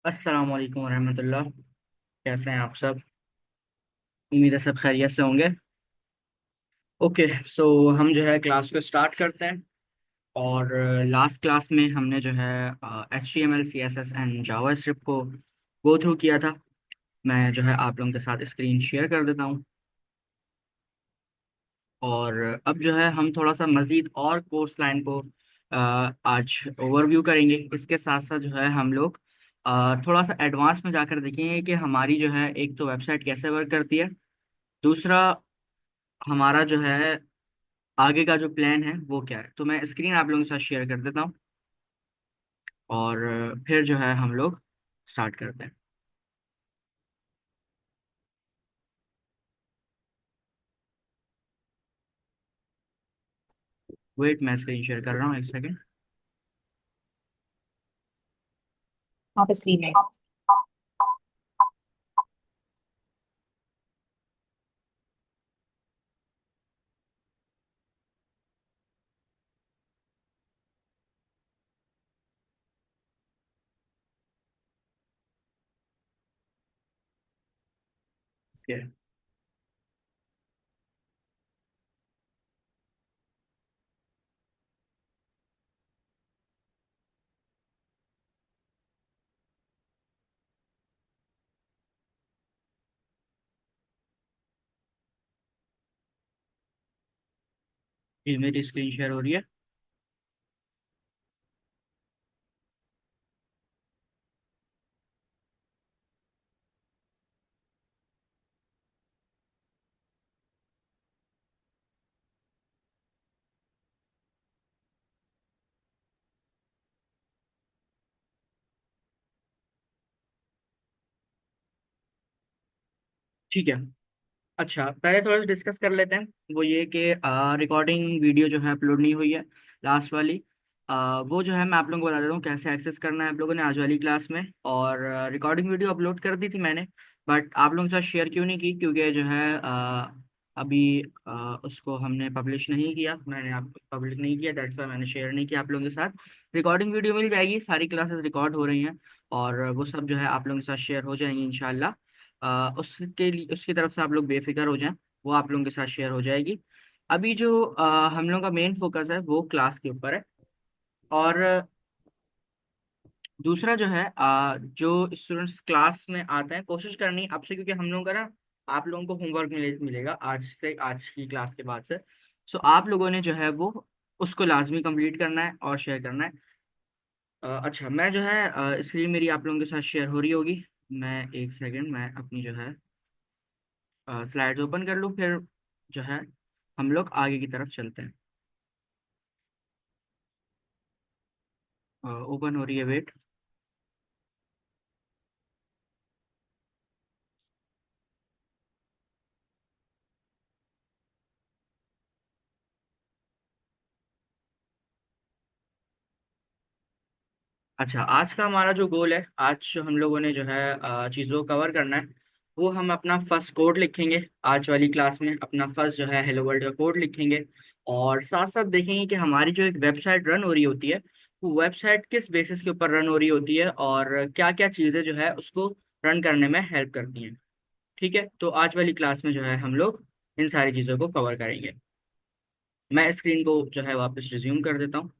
अस्सलाम वालेकुम वरहमतुल्लाह। कैसे हैं आप सब? उम्मीद है सब खैरियत से होंगे। ओके, सो हम जो है क्लास को स्टार्ट करते हैं। और लास्ट क्लास में हमने जो है H T M L C S S and JavaScript को गो थ्रू किया था। मैं जो है आप लोगों के साथ स्क्रीन शेयर कर देता हूँ। और अब जो है हम थोड़ा सा मज़ीद और कोर्स लाइन को आज ओवरव्यू करेंगे। इसके साथ साथ जो है हम लोग थोड़ा सा एडवांस में जाकर देखेंगे कि हमारी जो है एक तो वेबसाइट कैसे वर्क करती है। दूसरा, हमारा जो है आगे का जो प्लान है वो क्या है। तो मैं स्क्रीन आप लोगों के साथ शेयर कर देता हूँ। और फिर जो है हम लोग स्टार्ट करते हैं। वेट, मैं स्क्रीन शेयर कर रहा हूँ, एक सेकेंड। आप स्क्रीन में। ये मेरी स्क्रीन शेयर हो रही है। ठीक है। अच्छा, पहले थोड़ा सा डिस्कस कर लेते हैं। वो ये कि रिकॉर्डिंग वीडियो जो है अपलोड नहीं हुई है, लास्ट वाली। वो जो है मैं आप लोगों को बता देता हूँ कैसे एक्सेस करना है आप लोगों ने आज वाली क्लास में। और रिकॉर्डिंग वीडियो अपलोड कर दी थी मैंने, बट आप लोगों के साथ शेयर क्यों नहीं की? क्योंकि जो है अभी उसको हमने पब्लिश नहीं किया, मैंने आप पब्लिक नहीं किया, दैट्स वाई मैंने शेयर नहीं किया आप लोगों के साथ। रिकॉर्डिंग वीडियो मिल जाएगी, सारी क्लासेस रिकॉर्ड हो रही हैं। और वो सब जो है आप लोगों के साथ शेयर हो जाएंगी इंशाल्लाह। उसके लिए उसकी तरफ से आप लोग बेफिक्र हो जाएं, वो आप लोगों के साथ शेयर हो जाएगी। अभी जो हम लोगों का मेन फोकस है वो क्लास के ऊपर है। और दूसरा जो है जो स्टूडेंट्स क्लास में आते हैं, कोशिश करनी आपसे, क्योंकि हम लोगों का ना आप लोगों को होमवर्क मिलेगा आज से, आज की क्लास के बाद से। सो आप लोगों ने जो है वो उसको लाजमी कंप्लीट करना है और शेयर करना है। अच्छा, मैं जो है स्क्रीन मेरी आप लोगों के साथ शेयर हो रही होगी। मैं एक सेकंड, मैं अपनी जो है स्लाइड्स ओपन कर लूँ, फिर जो है हम लोग आगे की तरफ चलते हैं। ओपन हो रही है, वेट। अच्छा, आज का हमारा जो गोल है, आज जो हम लोगों ने जो है चीज़ों को कवर करना है, वो हम अपना फर्स्ट कोड लिखेंगे। आज वाली क्लास में अपना फर्स्ट जो है हेलो वर्ल्ड का कोड लिखेंगे। और साथ साथ देखेंगे कि हमारी जो एक वेबसाइट रन हो रही होती है, वो वेबसाइट किस बेसिस के ऊपर रन हो रही होती है और क्या क्या चीज़ें जो है उसको रन करने में हेल्प करती हैं। ठीक है, तो आज वाली क्लास में जो है हम लोग इन सारी चीज़ों को कवर करेंगे। मैं स्क्रीन को जो है वापस रिज्यूम कर देता हूँ।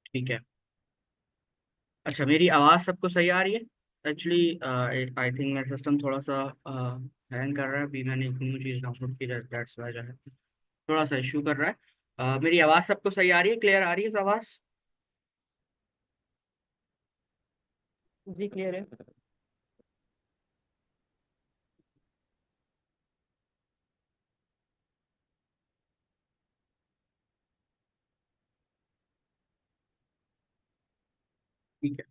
ठीक है। अच्छा, मेरी आवाज़ सबको सही आ रही है? एक्चुअली आई थिंक मेरा सिस्टम थोड़ा सा हैंग कर रहा है। अभी मैंने एक न्यू चीज़ डाउनलोड की, दैट्स वाई जो है थोड़ा सा इशू कर रहा है। मेरी आवाज़ सबको सही आ रही है, क्लियर आ रही है तो आवाज़? जी क्लियर है। ठीक है।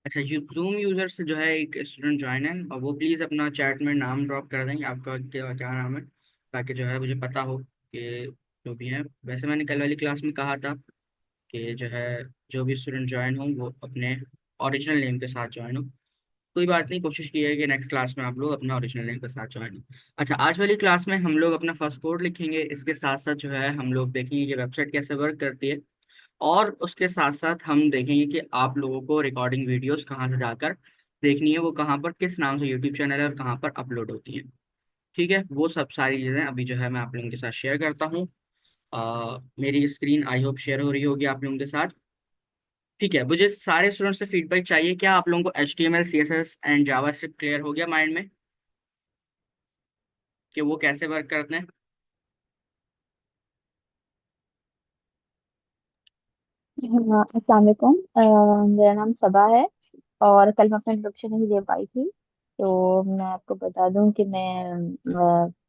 अच्छा, जूम यूजर से जो है एक स्टूडेंट ज्वाइन है, और वो प्लीज़ अपना चैट में नाम ड्रॉप कर देंगे, आपका क्या क्या नाम है, ताकि जो है मुझे पता हो कि जो भी है। वैसे मैंने कल वाली क्लास में कहा था कि जो है जो भी स्टूडेंट ज्वाइन हो वो अपने ओरिजिनल नेम के साथ ज्वाइन हो। कोई बात नहीं, कोशिश की है कि नेक्स्ट क्लास में आप लोग अपना ओरिजिनल नेम के साथ ज्वाइन हो। अच्छा, आज वाली क्लास में हम लोग अपना फर्स्ट कोड लिखेंगे, इसके साथ साथ जो है हम लोग देखेंगे कि वेबसाइट कैसे वर्क करती है, और उसके साथ साथ हम देखेंगे कि आप लोगों को रिकॉर्डिंग वीडियोस कहाँ से जाकर देखनी है, वो कहाँ पर किस नाम से यूट्यूब चैनल है और कहाँ पर अपलोड होती है। ठीक है, वो सब सारी चीज़ें अभी जो है मैं आप लोगों के साथ शेयर करता हूँ। मेरी स्क्रीन आई होप शेयर हो रही होगी आप लोगों के साथ। ठीक है, मुझे सारे स्टूडेंट्स से फीडबैक चाहिए, क्या आप लोगों को HTML CSS and JavaScript clear हो गया माइंड में कि वो कैसे वर्क करते हैं? हाँ, अस्सलाम वालेकुम। मेरा नाम सबा है और कल मैं अपना इंट्रोडक्शन नहीं दे पाई थी। तो मैं आपको बता दूं कि मैं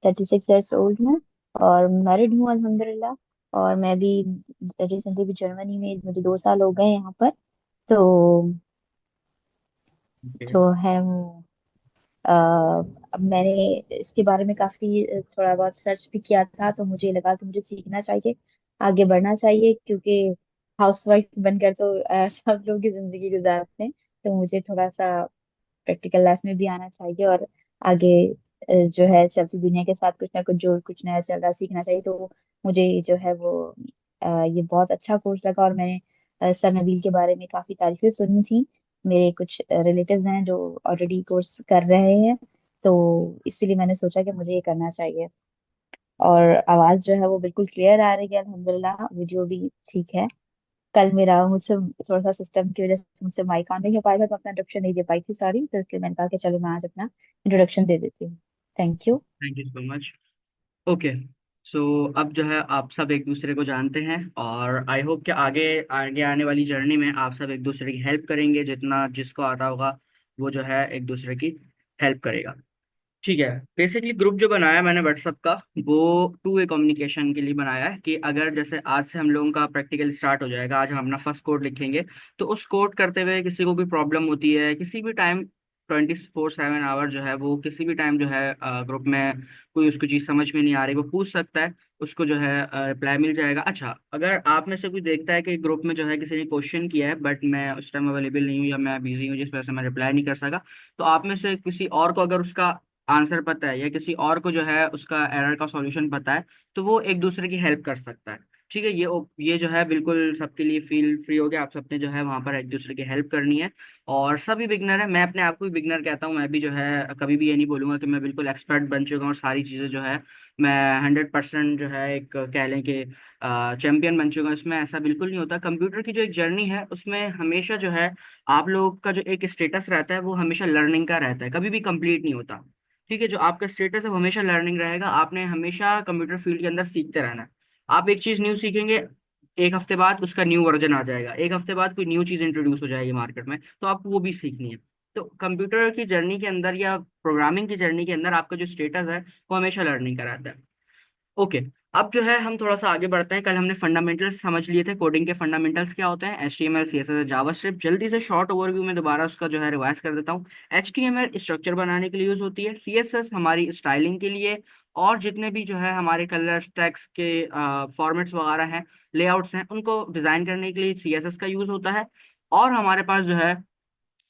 36 ईयर्स ओल्ड हूँ और मैरिड हूँ अल्हम्दुलिल्लाह। और मैं भी रिसेंटली भी जर्मनी में मुझे 2 साल हो गए यहाँ पर। तो ओके। जो है वो अ, अब मैंने इसके बारे में काफी थोड़ा बहुत सर्च भी किया था, तो मुझे लगा कि मुझे सीखना चाहिए, आगे बढ़ना चाहिए, क्योंकि हाउसवाइफ बनकर तो सब लोग की जिंदगी गुजारते हैं। तो मुझे थोड़ा सा प्रैक्टिकल लाइफ में भी आना चाहिए और आगे जो है चलती दुनिया के साथ कुछ ना कुछ जो कुछ नया चल रहा सीखना चाहिए। तो मुझे जो है वो ये बहुत अच्छा कोर्स लगा। और मैंने सर नबील के बारे में काफी तारीफें सुनी थी। मेरे कुछ रिलेटिव्स हैं जो ऑलरेडी कोर्स कर रहे हैं, तो इसीलिए मैंने सोचा कि मुझे ये करना चाहिए। और आवाज जो है वो बिल्कुल क्लियर आ रही है अल्हम्दुलिल्लाह, वीडियो भी ठीक है। कल मेरा मुझसे थोड़ा सा सिस्टम की वजह से मुझसे माइक ऑन नहीं हो पाया था, तो अपना इंट्रोडक्शन नहीं दे पाई थी, सॉरी। तो इसलिए मैंने कहा कि चलो मैं आज अपना इंट्रोडक्शन दे देती हूँ। Thank you. Thank you so much. Okay, so अब जो है आप सब एक दूसरे को जानते हैं, और आई होप कि आगे आगे आने वाली जर्नी में आप सब एक दूसरे की हेल्प करेंगे, जितना जिसको आता होगा वो जो है एक दूसरे की हेल्प करेगा। ठीक है, बेसिकली ग्रुप जो बनाया है मैंने व्हाट्सअप का, वो टू वे कम्युनिकेशन के लिए बनाया है कि अगर जैसे आज से हम लोगों का प्रैक्टिकल स्टार्ट हो जाएगा, आज हम अपना फर्स्ट कोड लिखेंगे, तो उस कोड करते हुए किसी को कोई प्रॉब्लम होती है किसी भी टाइम, 24/7 आवर जो है वो किसी भी टाइम जो है ग्रुप में कोई उसको चीज़ समझ में नहीं आ रही वो पूछ सकता है, उसको जो है रिप्लाई मिल जाएगा। अच्छा, अगर आप में से कोई देखता है कि ग्रुप में जो है किसी ने क्वेश्चन किया है बट मैं उस टाइम अवेलेबल नहीं हूँ या मैं बिजी हूँ जिस वजह से मैं रिप्लाई नहीं कर सका, तो आप में से किसी और को अगर उसका आंसर पता है या किसी और को जो है उसका एरर का सॉल्यूशन पता है, तो वो एक दूसरे की हेल्प कर सकता है। ठीक है, ये जो है बिल्कुल सबके लिए फील फ्री हो गया, आप सबने जो है वहाँ पर एक दूसरे की हेल्प करनी है। और सभी बिगनर है, मैं अपने आप को भी बिगनर कहता हूँ, मैं भी जो है कभी भी ये नहीं बोलूंगा कि मैं बिल्कुल एक्सपर्ट बन चुका हूँ और सारी चीज़ें जो है मैं 100% जो है एक कह लें कि चैंपियन बन चुका हूँ। इसमें ऐसा बिल्कुल नहीं होता। कंप्यूटर की जो एक जर्नी है उसमें हमेशा जो है आप लोगों का जो एक स्टेटस रहता है वो हमेशा लर्निंग का रहता है, कभी भी कंप्लीट नहीं होता। ठीक है, जो आपका स्टेटस है वो हमेशा लर्निंग रहेगा, आपने हमेशा कंप्यूटर फील्ड के अंदर सीखते रहना है। आप एक चीज़ न्यू सीखेंगे, एक हफ्ते बाद उसका न्यू वर्जन आ जाएगा, एक हफ्ते बाद कोई न्यू चीज़ इंट्रोड्यूस हो जाएगी मार्केट में, तो आपको वो भी सीखनी है। तो कंप्यूटर की जर्नी के अंदर या प्रोग्रामिंग की जर्नी के अंदर आपका जो स्टेटस है वो हमेशा लर्निंग का रहता है। ओके, अब जो है हम थोड़ा सा आगे बढ़ते हैं। कल हमने फंडामेंटल्स समझ लिए थे, कोडिंग के फंडामेंटल्स क्या होते हैं, HTML CSS जावास्क्रिप्ट। जल्दी से शॉर्ट ओवरव्यू में दोबारा उसका जो है रिवाइज कर देता हूँ। HTML स्ट्रक्चर बनाने के लिए यूज होती है, CSS हमारी स्टाइलिंग के लिए, और जितने भी जो है हमारे कलर्स टेक्स्ट के फॉर्मेट्स वगैरह हैं, लेआउट्स हैं, उनको डिजाइन करने के लिए CSS का यूज होता है। और हमारे पास जो है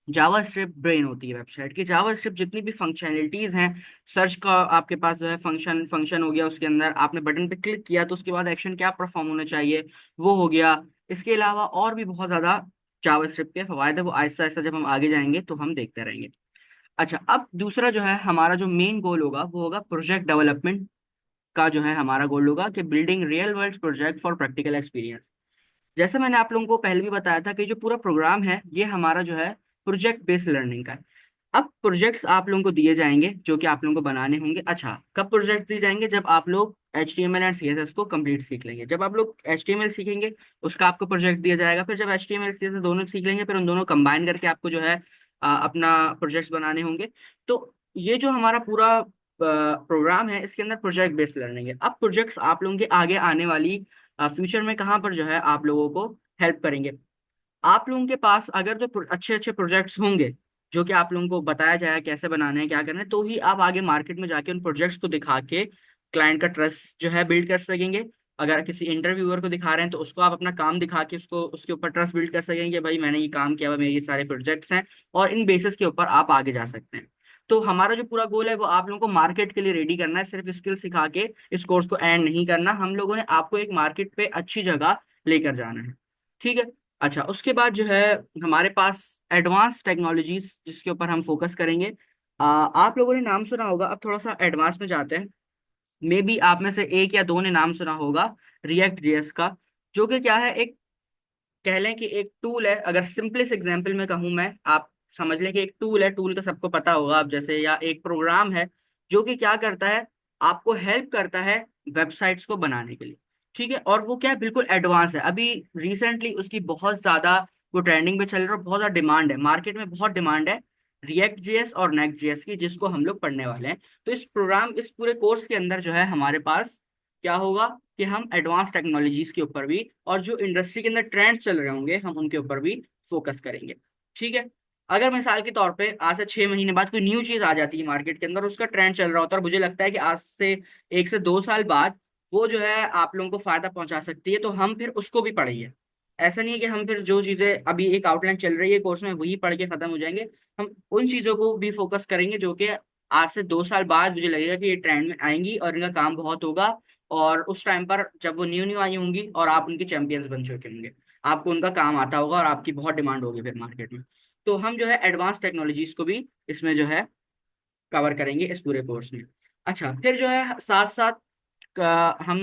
जावा स्क्रिप्ट ब्रेन होती है वेबसाइट की। जावा स्क्रिप्ट जितनी भी फंक्शनैलिटीज हैं, सर्च का आपके पास जो है फंक्शन फंक्शन हो गया, उसके अंदर आपने बटन पे क्लिक किया तो उसके बाद एक्शन क्या परफॉर्म होना चाहिए वो हो गया। इसके अलावा और भी बहुत ज़्यादा जावा स्क्रिप्ट के फवायद है, वो आहिस्ता आहिस्ता जब हम आगे जाएंगे तो हम देखते रहेंगे। अच्छा, अब दूसरा जो है हमारा जो मेन गोल होगा वो होगा प्रोजेक्ट डेवलपमेंट का। जो है हमारा गोल होगा कि building real world project for practical experience. जैसे मैंने आप लोगों को पहले भी बताया था कि जो पूरा प्रोग्राम है ये हमारा जो है प्रोजेक्ट बेस्ड लर्निंग का है। अब प्रोजेक्ट्स आप लोगों को दिए जाएंगे जो कि आप लोगों को बनाने होंगे। अच्छा, कब प्रोजेक्ट दिए जाएंगे? जब आप लोग HTML एंड CSS को कंप्लीट सीख लेंगे। जब आप लोग HTML सीखेंगे उसका आपको प्रोजेक्ट दिया जाएगा, फिर जब HTML CSS दोनों सीख लेंगे फिर उन दोनों कंबाइन करके आपको जो है अपना प्रोजेक्ट्स बनाने होंगे। तो ये जो हमारा पूरा प्रोग्राम है इसके अंदर प्रोजेक्ट बेस्ड लर्निंग है। अब प्रोजेक्ट्स आप लोगों के आगे आने वाली फ्यूचर में कहाँ पर जो है आप लोगों को हेल्प करेंगे? आप लोगों के पास अगर तो अच्छे अच्छे प्रोजेक्ट्स होंगे जो कि आप लोगों को बताया जाए कैसे बनाने हैं क्या करना है, तो ही आप आगे मार्केट में जाके उन प्रोजेक्ट्स को दिखा के क्लाइंट का ट्रस्ट जो है बिल्ड कर सकेंगे। अगर किसी इंटरव्यूअर को दिखा रहे हैं तो उसको आप अपना काम दिखा के उसको उसके ऊपर ट्रस्ट बिल्ड कर सकेंगे कि भाई मैंने ये काम किया हुआ, मेरे ये सारे प्रोजेक्ट्स हैं, और इन बेसिस के ऊपर आप आगे जा सकते हैं। तो हमारा जो पूरा गोल है वो आप लोगों को मार्केट के लिए रेडी करना है, सिर्फ स्किल सिखा के इस कोर्स को एंड नहीं करना। हम लोगों ने आपको एक मार्केट पे अच्छी जगह लेकर जाना है। ठीक है। अच्छा, उसके बाद जो है हमारे पास एडवांस टेक्नोलॉजीज जिसके ऊपर हम फोकस करेंगे। आप लोगों ने नाम सुना होगा, अब थोड़ा सा एडवांस में जाते हैं। मे बी आप में से एक या दो ने नाम सुना होगा रिएक्ट जेएस का, जो कि क्या है, एक कह लें कि एक टूल है। अगर सिंपलेस्ट एग्जांपल में कहूँ मैं, आप समझ लें कि एक टूल है, टूल का सबको पता होगा आप जैसे, या एक प्रोग्राम है जो कि क्या करता है, आपको हेल्प करता है वेबसाइट्स को बनाने के लिए। ठीक है। और वो क्या है, बिल्कुल एडवांस है। अभी रिसेंटली उसकी बहुत ज्यादा वो ट्रेंडिंग पे चल रहा है, बहुत ज्यादा डिमांड है, मार्केट में बहुत डिमांड है रिएक्ट जेएस और नेक्स्ट जेएस की, जिसको हम लोग पढ़ने वाले हैं। तो इस पूरे कोर्स के अंदर जो है हमारे पास क्या होगा कि हम एडवांस टेक्नोलॉजीज के ऊपर भी और जो इंडस्ट्री के अंदर ट्रेंड्स चल रहे होंगे हम उनके ऊपर भी फोकस करेंगे। ठीक है। अगर मिसाल के तौर पे आज से 6 महीने बाद कोई न्यू चीज आ जाती है मार्केट के अंदर, उसका ट्रेंड चल रहा होता है और मुझे लगता है कि आज से 1 से 2 साल बाद वो जो है आप लोगों को फायदा पहुंचा सकती है, तो हम फिर उसको भी पढ़ेंगे। ऐसा नहीं है कि हम फिर जो चीजें अभी एक आउटलाइन चल रही है कोर्स में वही पढ़ के खत्म हो जाएंगे। हम उन चीजों को भी फोकस करेंगे जो कि आज से 2 साल बाद मुझे लगेगा कि ये ट्रेंड में आएंगी और इनका काम बहुत होगा। और उस टाइम पर जब वो न्यू न्यू आई होंगी और आप उनके चैंपियंस बन चुके होंगे, आपको उनका काम आता होगा और आपकी बहुत डिमांड होगी फिर मार्केट में। तो हम जो है एडवांस टेक्नोलॉजीज को भी इसमें जो है कवर करेंगे इस पूरे कोर्स में। अच्छा, फिर जो है साथ साथ हम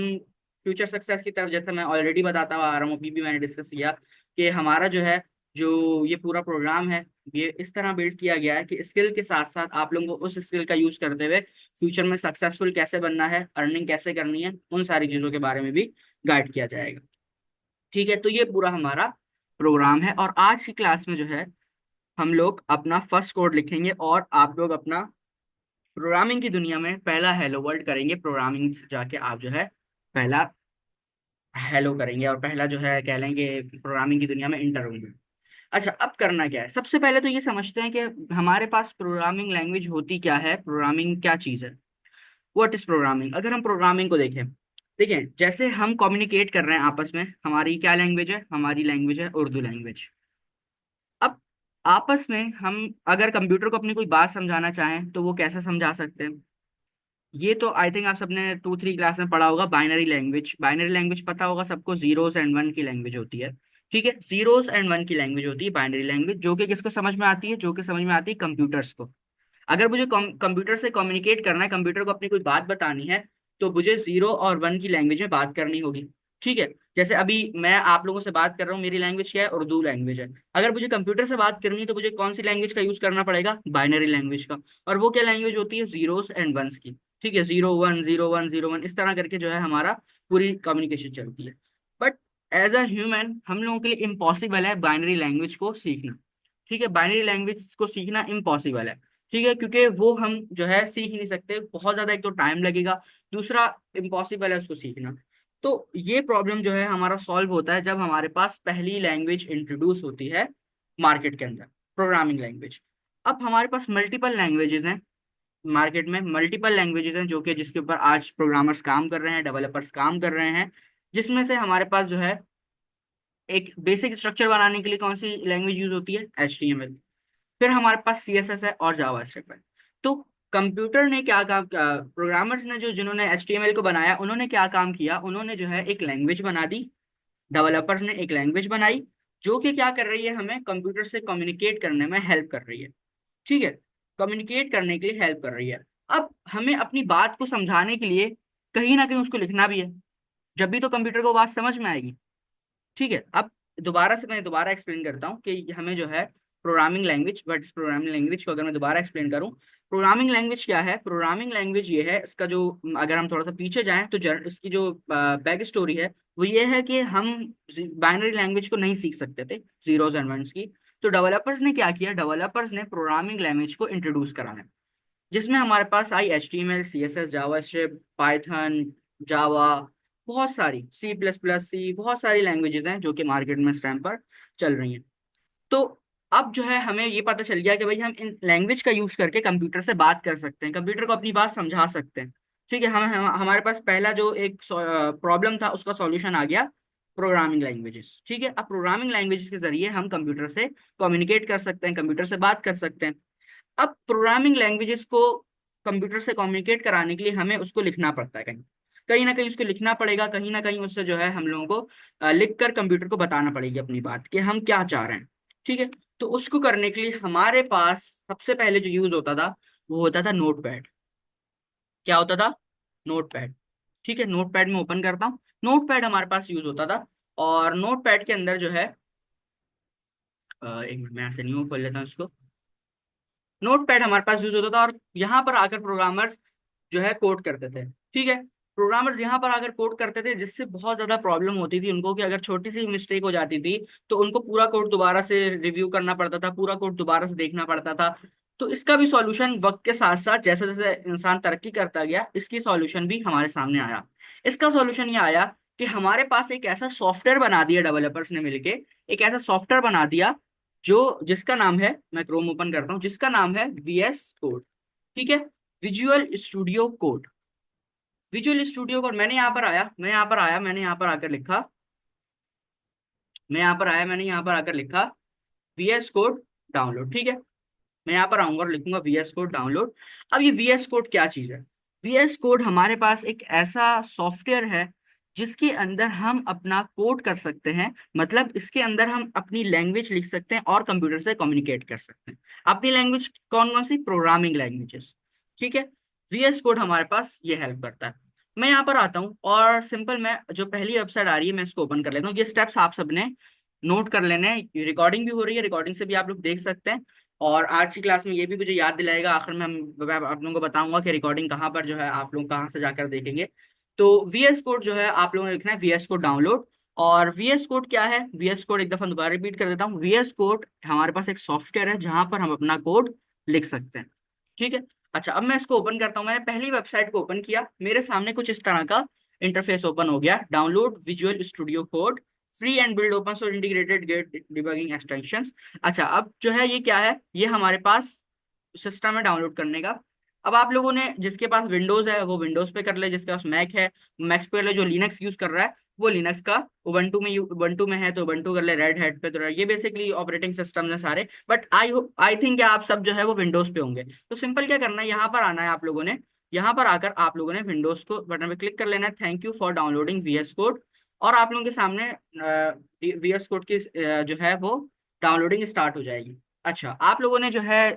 फ्यूचर सक्सेस की तरफ, जैसे मैं ऑलरेडी बताता हुआ आ रहा हूँ, अभी भी मैंने डिस्कस किया कि हमारा जो है जो ये पूरा प्रोग्राम है ये इस तरह बिल्ड किया गया है कि स्किल के साथ साथ आप लोगों को उस स्किल का यूज करते हुए फ्यूचर में सक्सेसफुल कैसे बनना है, अर्निंग कैसे करनी है, उन सारी चीज़ों के बारे में भी गाइड किया जाएगा। ठीक है। तो ये पूरा हमारा प्रोग्राम है, और आज की क्लास में जो है हम लोग अपना फर्स्ट कोड लिखेंगे और आप लोग अपना प्रोग्रामिंग की दुनिया में पहला हेलो वर्ल्ड करेंगे। प्रोग्रामिंग से जाके आप जो है पहला हेलो करेंगे और पहला जो है कह लेंगे प्रोग्रामिंग की दुनिया में इंटर होंगे। अच्छा, अब करना क्या है, सबसे पहले तो ये समझते हैं कि हमारे पास प्रोग्रामिंग लैंग्वेज होती क्या है, प्रोग्रामिंग क्या चीज़ है, व्हाट इज प्रोग्रामिंग। अगर हम प्रोग्रामिंग को देखें, देखें जैसे हम कम्युनिकेट कर रहे हैं आपस में, हमारी क्या लैंग्वेज है, हमारी लैंग्वेज है उर्दू लैंग्वेज। अब आपस में हम अगर कंप्यूटर को अपनी कोई बात समझाना चाहें तो वो कैसे समझा सकते हैं। ये तो आई थिंक आप सबने 2-3 क्लास में पढ़ा होगा, बाइनरी लैंग्वेज। बाइनरी लैंग्वेज पता होगा सबको, जीरोस एंड वन की लैंग्वेज होती है। ठीक है, जीरोस एंड वन की लैंग्वेज होती है बाइनरी लैंग्वेज, जो कि किसको समझ में आती है, जो कि समझ में आती है कंप्यूटर्स को। अगर मुझे कंप्यूटर से कम्युनिकेट करना है, कंप्यूटर को अपनी कोई बात बतानी है, तो मुझे 0 और 1 की लैंग्वेज में बात करनी होगी। ठीक है। जैसे अभी मैं आप लोगों से बात कर रहा हूँ, मेरी लैंग्वेज क्या है, उर्दू लैंग्वेज है। अगर मुझे कंप्यूटर से बात करनी है तो मुझे कौन सी लैंग्वेज का यूज करना पड़ेगा, बाइनरी लैंग्वेज का। और वो क्या लैंग्वेज होती है, जीरोस एंड वंस की। ठीक है, 0 1 0 1 0 1 इस तरह करके जो है हमारा पूरी कम्युनिकेशन चलती है। बट एज अ ह्यूमन हम लोगों के लिए इम्पॉसिबल है बाइनरी लैंग्वेज को सीखना। ठीक है, बाइनरी लैंग्वेज को सीखना इम्पॉसिबल है। ठीक है, क्योंकि वो हम जो है सीख ही नहीं सकते, बहुत ज्यादा एक तो टाइम लगेगा, दूसरा इम्पॉसिबल है उसको सीखना। तो ये प्रॉब्लम जो है हमारा सॉल्व होता है जब हमारे पास पहली लैंग्वेज इंट्रोड्यूस होती है मार्केट के अंदर, प्रोग्रामिंग लैंग्वेज। अब हमारे पास मल्टीपल लैंग्वेजेस हैं मार्केट में, मल्टीपल लैंग्वेजेस हैं जो कि जिसके ऊपर आज प्रोग्रामर्स काम कर रहे हैं, डेवलपर्स काम कर रहे हैं। जिसमें से हमारे पास जो है एक बेसिक स्ट्रक्चर बनाने के लिए कौन सी लैंग्वेज यूज होती है, HTML। फिर हमारे पास CSS है और जावास्क्रिप्ट है। तो कंप्यूटर ने क्या काम, प्रोग्रामर्स ने जो जिन्होंने HTML को बनाया उन्होंने क्या काम किया, उन्होंने जो है एक लैंग्वेज बना दी। डेवलपर्स ने एक लैंग्वेज बनाई जो कि क्या कर रही है, हमें कंप्यूटर से कम्युनिकेट करने में हेल्प कर रही है। ठीक है, कम्युनिकेट करने के लिए हेल्प कर रही है। अब हमें अपनी बात को समझाने के लिए कहीं ना कहीं उसको लिखना भी है, जब भी तो कंप्यूटर को बात समझ में आएगी। ठीक है। अब मैं दोबारा एक्सप्लेन करता हूँ कि हमें जो है प्रोग्रामिंग लैंग्वेज, बट इस प्रोग्रामिंग लैंग्वेज को अगर मैं दोबारा एक्सप्लेन करूँ, प्रोग्रामिंग लैंग्वेज क्या है, प्रोग्रामिंग लैंग्वेज ये है, इसका जो अगर हम थोड़ा सा पीछे जाएं तो इसकी जो बैक स्टोरी है वो ये है कि हम बाइनरी लैंग्वेज को नहीं सीख सकते थे, जीरोस एंड वंस की। तो डेवलपर्स ने क्या किया, डेवलपर्स ने प्रोग्रामिंग लैंग्वेज को इंट्रोड्यूस कराया, जिसमें हमारे पास आई HTML, CSS, जावास्क्रिप्ट, पाइथन, जावा, बहुत सारी C++, सी, बहुत सारी लैंग्वेजेस हैं जो कि मार्केट में इस टाइम पर चल रही हैं। तो अब जो है हमें ये पता चल गया कि भाई हम इन लैंग्वेज का यूज करके कंप्यूटर से बात कर सकते हैं, कंप्यूटर को अपनी बात समझा सकते हैं। ठीक है, हमारे पास पहला जो एक प्रॉब्लम था उसका सॉल्यूशन आ गया, प्रोग्रामिंग लैंग्वेजेस। ठीक है, अब प्रोग्रामिंग लैंग्वेजेस के जरिए हम कंप्यूटर से कम्युनिकेट कर सकते हैं, कंप्यूटर से बात कर सकते हैं। अब प्रोग्रामिंग लैंग्वेजेस को कंप्यूटर से कम्युनिकेट कराने के लिए हमें उसको लिखना पड़ता है, कहीं कहीं ना कहीं उसको लिखना पड़ेगा, कहीं ना कहीं उससे जो है हम लोगों को लिख कर कंप्यूटर को बताना पड़ेगी अपनी बात कि हम क्या चाह रहे हैं। ठीक है, तो उसको करने के लिए हमारे पास सबसे पहले जो यूज होता था वो होता था नोटपैड। क्या होता था? नोटपैड। ठीक है, नोटपैड में ओपन करता हूँ, नोटपैड हमारे पास यूज होता था। और नोटपैड के अंदर जो है एक मिनट मैं ऐसे नहीं खोल लेता हूँ इसको। नोटपैड हमारे पास यूज होता था और यहाँ पर आकर प्रोग्रामर्स जो है कोड करते थे। ठीक है, प्रोग्रामर्स यहाँ पर आकर कोड करते थे, जिससे बहुत ज्यादा प्रॉब्लम होती थी उनको कि अगर छोटी सी मिस्टेक हो जाती थी तो उनको पूरा कोड दोबारा से रिव्यू करना पड़ता था, पूरा कोड दोबारा से देखना पड़ता था। तो इसका भी सॉल्यूशन वक्त के साथ साथ जैसे जैसे इंसान तरक्की करता गया, इसकी सॉल्यूशन भी हमारे सामने आया। इसका सॉल्यूशन ये आया कि हमारे पास एक ऐसा सॉफ्टवेयर बना दिया डेवलपर्स ने मिलके, एक ऐसा सॉफ्टवेयर बना दिया जो जिसका नाम है, मैं क्रोम ओपन करता हूँ, जिसका नाम है VS कोड। ठीक है, visual Studio code. Visual Studio code मैंने यहाँ पर आया, मैंने यहाँ पर आकर लिखा, मैंने यहाँ पर आकर लिखा VS कोड डाउनलोड। ठीक है, मैं यहाँ पर आऊंगा और लिखूंगा VS कोड डाउनलोड। अब ये VS कोड क्या चीज है? VS कोड हमारे पास एक ऐसा सॉफ्टवेयर है जिसके अंदर हम अपना कोड कर सकते हैं, मतलब इसके अंदर हम अपनी लैंग्वेज लिख सकते हैं और कंप्यूटर से कम्युनिकेट कर सकते हैं। अपनी लैंग्वेज कौन कौन सी? Programming languages. ठीक है, VS कोड हमारे पास ये हेल्प करता है। मैं यहाँ पर आता हूँ और सिंपल मैं जो पहली वेबसाइट आ रही है मैं इसको ओपन कर लेता हूँ। ये स्टेप्स आप सबने नोट कर लेने हैं, रिकॉर्डिंग भी हो रही है, रिकॉर्डिंग से भी आप लोग देख सकते हैं। और आज की क्लास में ये भी मुझे याद दिलाएगा, आखिर में मैं आप लोगों को बताऊंगा कि रिकॉर्डिंग कहाँ पर जो है आप लोग कहाँ से जाकर देखेंगे। तो VS कोड जो है आप लोगों ने लिखना है, VS कोड डाउनलोड। और VS कोड क्या है? VS कोड एक दफा दोबारा रिपीट कर देता हूँ, VS कोड हमारे पास एक सॉफ्टवेयर है जहां पर हम अपना कोड लिख सकते हैं। ठीक है, अच्छा अब मैं इसको ओपन करता हूँ। मैंने पहली वेबसाइट को ओपन किया, मेरे सामने कुछ इस तरह का इंटरफेस ओपन हो गया, download Visual Studio Code, free and build open source integrated Git debugging extension. अच्छा अब जो है ये क्या है, ये हमारे पास सिस्टम है डाउनलोड करने का। अब आप लोगों ने जिसके पास विंडोज है वो विंडोज पे कर ले, जिसके पास मैक है मैक्स पे कर ले, जो लिनक्स यूज कर रहा है वो लिनक्स का, उबंटू में है तो उबंटू कर ले, रेड हैट पे तो ये बेसिकली ऑपरेटिंग सिस्टम है सारे। बट आई थिंक आप सब जो है वो विंडोज पे होंगे। तो सिंपल क्या करना है, यहाँ पर आना है आप लोगों ने, यहाँ पर आकर आप लोगों ने विंडोज को बटन पे क्लिक कर लेना है, thank you for downloading VS code. और आप लोगों के सामने VS कोड की जो है वो डाउनलोडिंग स्टार्ट हो जाएगी। अच्छा आप लोगों ने जो है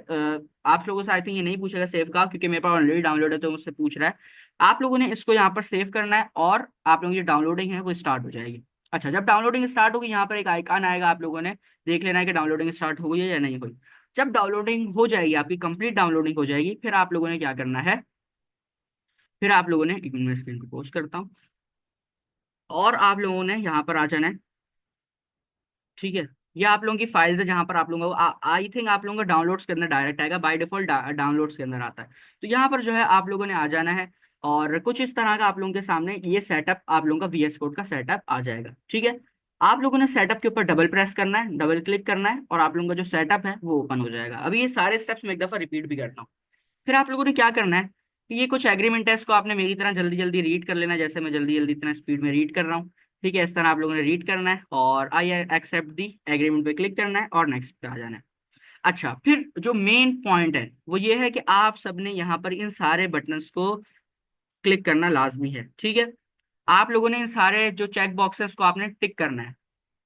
आप लोगों से आई थिंक ये नहीं पूछेगा सेव का, क्योंकि मेरे पास ऑलरेडी डाउनलोड है तो मुझसे पूछ रहा है। आप लोगों ने इसको यहाँ पर सेव करना है और आप लोगों की डाउनलोडिंग है वो स्टार्ट हो जाएगी। अच्छा जब डाउनलोडिंग स्टार्ट होगी यहाँ पर एक आइकन आएगा, आप लोगों ने देख लेना है कि डाउनलोडिंग स्टार्ट हो गई है या नहीं हुई। जब डाउनलोडिंग हो जाएगी, आपकी कंप्लीट डाउनलोडिंग हो जाएगी, फिर आप लोगों ने क्या करना है, फिर आप लोगों ने एक मिनट में स्क्रीन को पोस्ट करता हूँ, और आप लोगों ने यहाँ पर आ जाना है। ठीक है, ये आप लोगों की फाइल्स है जहां पर आप लोगों को आई थिंक आप लोगों को डाउनलोड्स के अंदर डायरेक्ट आएगा, बाय डिफॉल्ट डाउनलोड्स के अंदर आता है। तो यहाँ पर जो है आप लोगों ने आ जाना है और कुछ इस तरह का आप लोगों के सामने ये सेटअप, आप लोगों का VS कोड का सेटअप आ जाएगा। ठीक है, आप लोगों ने सेटअप के ऊपर डबल प्रेस करना है, डबल क्लिक करना है और आप लोगों का जो सेटअप है वो ओपन हो जाएगा। अभी ये सारे स्टेप्स मैं एक दफा रिपीट भी करता हूँ। फिर आप लोगों ने क्या करना है कि ये कुछ एग्रीमेंट है, इसको आपने मेरी तरह जल्दी जल्दी रीड कर लेना है, जैसे मैं जल्दी जल्दी इतना स्पीड में रीड कर रहा हूँ। ठीक है, इस तरह आप लोगों ने रीड करना है और आई एक्सेप्ट दी एग्रीमेंट पे क्लिक करना है और नेक्स्ट पे आ जाना है। अच्छा फिर जो मेन पॉइंट है वो ये है कि आप सबने यहाँ पर इन सारे बटन्स को क्लिक करना लाजमी है। ठीक है, आप लोगों ने इन सारे जो चेक बॉक्सेस को आपने टिक करना है,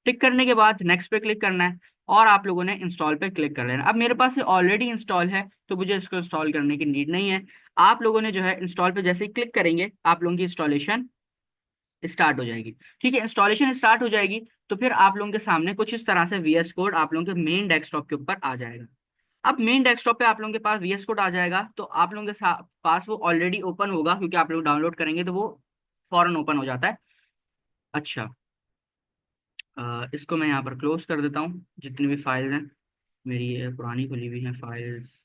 टिक करने के बाद नेक्स्ट पे क्लिक करना है और आप लोगों ने इंस्टॉल पे क्लिक कर लेना। अब मेरे पास ये ऑलरेडी इंस्टॉल है तो मुझे इसको इंस्टॉल करने की नीड नहीं है। आप लोगों ने जो है इंस्टॉल पे जैसे ही क्लिक करेंगे आप लोगों की इंस्टॉलेशन स्टार्ट हो जाएगी। ठीक है, इंस्टॉलेशन स्टार्ट हो जाएगी तो फिर आप लोगों के सामने कुछ इस तरह से VS कोड आप लोगों के मेन डेस्कटॉप के ऊपर आ जाएगा। अब मेन डेस्कटॉप पे आप लोगों के पास VS कोड आ जाएगा तो आप लोगों के पास वो ऑलरेडी ओपन होगा, क्योंकि आप लोग डाउनलोड करेंगे तो वो फौरन ओपन हो जाता है। अच्छा इसको मैं यहाँ पर क्लोज कर देता हूँ, जितनी भी फाइल्स हैं मेरी ये पुरानी खुली हुई हैं फाइल्स।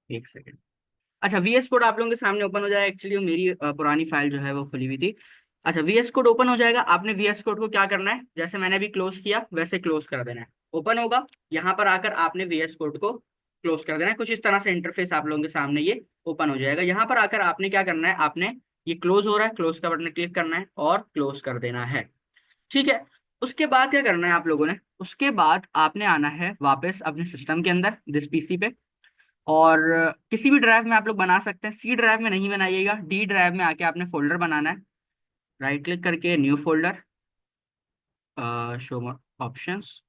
एक सेकेंड। अच्छा, VS कोड आप लोगों के सामने ओपन हो जाएगा। एक्चुअली वो मेरी पुरानी फाइल जो है वो खुली हुई थी। अच्छा, VS कोड ओपन हो जाएगा। आपने VS कोड को क्या करना है, जैसे मैंने अभी क्लोज किया वैसे क्लोज कर देना है। ओपन होगा, यहाँ पर आकर आपने VS कोड को क्लोज कर देना है। कुछ इस तरह से इंटरफेस आप लोगों के सामने ये ओपन हो जाएगा। यहाँ पर आकर आपने क्या करना है, आपने ये क्लोज हो रहा है, क्लोज का बटन क्लिक करना है और क्लोज कर देना है। ठीक है। उसके बाद क्या करना है आप लोगों ने, उसके बाद आपने आना है वापस अपने सिस्टम के अंदर, दिस पीसी पे। और किसी भी ड्राइव में आप लोग बना सकते हैं, C ड्राइव में नहीं बनाइएगा, D ड्राइव में आके आपने फोल्डर बनाना है। राइट क्लिक करके न्यू फोल्डर, शो ऑप्शंस,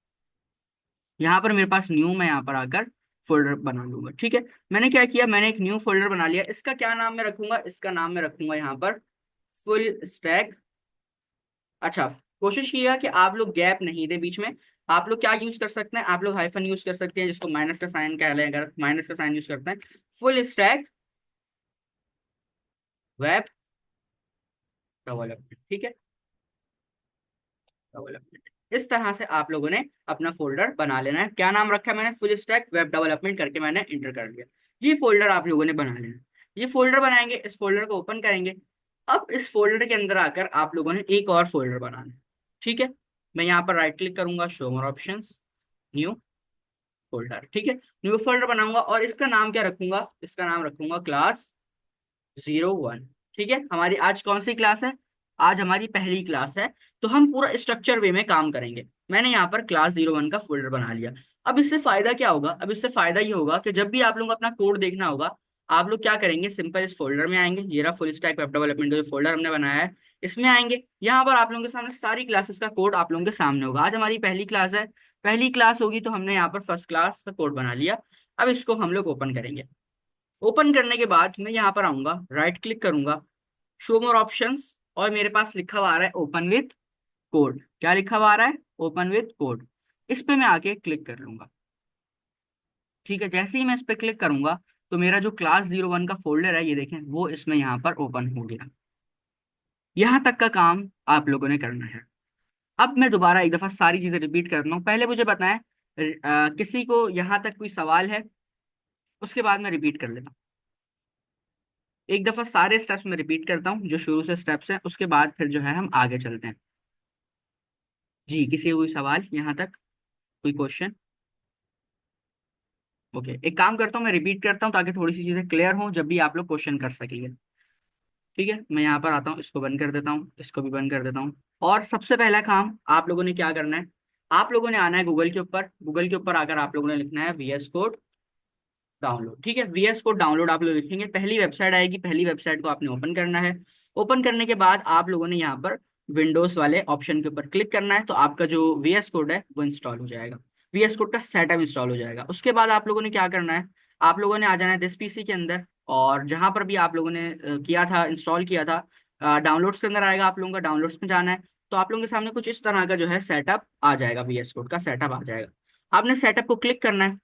यहाँ पर मेरे पास न्यू, मैं यहाँ पर आकर फोल्डर बना लूंगा। ठीक है। मैंने क्या किया, मैंने एक न्यू फोल्डर बना लिया। इसका क्या नाम मैं रखूंगा, इसका नाम मैं रखूंगा यहाँ पर फुल स्टैक। अच्छा, कोशिश कीजिएगा कि आप लोग गैप नहीं दे बीच में। आप लोग क्या यूज कर सकते हैं, आप लोग हाइफन यूज कर सकते हैं, जिसको माइनस का साइन कह लें, अगर माइनस का साइन यूज करते हैं। Full stack web development. ठीक है, डेवलपमेंट। इस तरह से आप लोगों ने अपना फोल्डर बना लेना है। क्या नाम रखा है मैंने, फुल स्टैक वेब डेवलपमेंट करके मैंने इंटर कर दिया। ये फोल्डर आप लोगों ने बना लेना है। ये फोल्डर बनाएंगे, इस फोल्डर को ओपन करेंगे। अब इस फोल्डर के अंदर आकर आप लोगों ने एक और फोल्डर बनाना है। ठीक है। मैं यहाँ पर राइट क्लिक करूंगा, show more options, new folder. ठीक है, न्यू फोल्डर बनाऊंगा और इसका नाम क्या रखूंगा, इसका नाम रखूंगा क्लास 01। ठीक है, हमारी आज कौन सी क्लास है, आज हमारी पहली क्लास है। तो हम पूरा स्ट्रक्चर वे में काम करेंगे। मैंने यहाँ पर क्लास 01 का फोल्डर बना लिया। अब इससे फायदा क्या होगा, अब इससे फायदा ये होगा कि जब भी आप लोगों को अपना कोड देखना होगा, आप लोग क्या करेंगे, सिंपल इस फोल्डर में आएंगे। ये रहा फुल स्टैक वेब डेवलपमेंट का जो फोल्डर हमने बनाया है, इसमें आएंगे। यहाँ पर आप लोगों के सामने सारी क्लासेस का कोड आप लोगों के सामने होगा। आज हमारी पहली क्लास है, पहली क्लास होगी तो हमने यहाँ पर फर्स्ट क्लास का कोड बना लिया। अब इसको हम लोग ओपन करेंगे। ओपन करने के बाद मैं यहाँ पर आऊंगा, राइट क्लिक करूंगा, शो मोर ऑप्शंस, और मेरे पास लिखा हुआ आ रहा है ओपन विथ कोड। क्या लिखा हुआ आ रहा है, ओपन विथ कोड। इस पे मैं आके क्लिक कर लूंगा। ठीक है, जैसे ही मैं इस पे क्लिक करूंगा तो मेरा जो क्लास 01 का फोल्डर है, ये देखें, वो इसमें यहाँ पर ओपन हो गया। यहाँ तक का काम आप लोगों ने करना है। अब मैं दोबारा एक दफा सारी चीजें रिपीट करता हूँ। पहले मुझे बताएं, किसी को यहाँ तक कोई सवाल है, उसके बाद मैं रिपीट कर लेता हूँ। एक दफा सारे स्टेप्स में रिपीट करता हूँ, जो शुरू से स्टेप्स हैं, उसके बाद फिर जो है हम आगे चलते हैं। जी, किसी को कोई सवाल यहाँ तक, कोई क्वेश्चन? ओके, एक काम करता हूँ, मैं रिपीट करता हूँ ताकि थोड़ी सी चीजें क्लियर हों, जब भी आप लोग क्वेश्चन कर सकेंगे। ठीक है, मैं यहाँ पर आता हूँ, इसको बंद कर देता हूँ, इसको भी बंद कर देता हूँ। और सबसे पहला काम आप लोगों ने क्या करना है, आप लोगों ने आना है गूगल के ऊपर। गूगल के ऊपर आकर आप लोगों ने लिखना है VS कोड डाउनलोड। ठीक है, VS कोड डाउनलोड आप लोग लिखेंगे, पहली वेबसाइट आएगी, पहली वेबसाइट को आपने ओपन करना है। ओपन करने के बाद आप लोगों ने यहाँ पर विंडोज वाले ऑप्शन के ऊपर क्लिक करना है, तो आपका जो VS कोड है वो इंस्टॉल हो जाएगा। VS कोड का सेटअप इंस्टॉल हो जाएगा। उसके बाद आप लोगों ने क्या करना है, आप लोगों ने आ जाना है दिस पीसी के अंदर, और जहां पर भी आप लोगों ने किया था, इंस्टॉल किया था, डाउनलोड्स के अंदर आएगा, आप लोगों का डाउनलोड्स में जाना है। तो आप लोगों के सामने कुछ इस तरह का जो है सेटअप आ जाएगा, VS कोड का सेटअप आ जाएगा। आपने सेटअप को क्लिक करना है,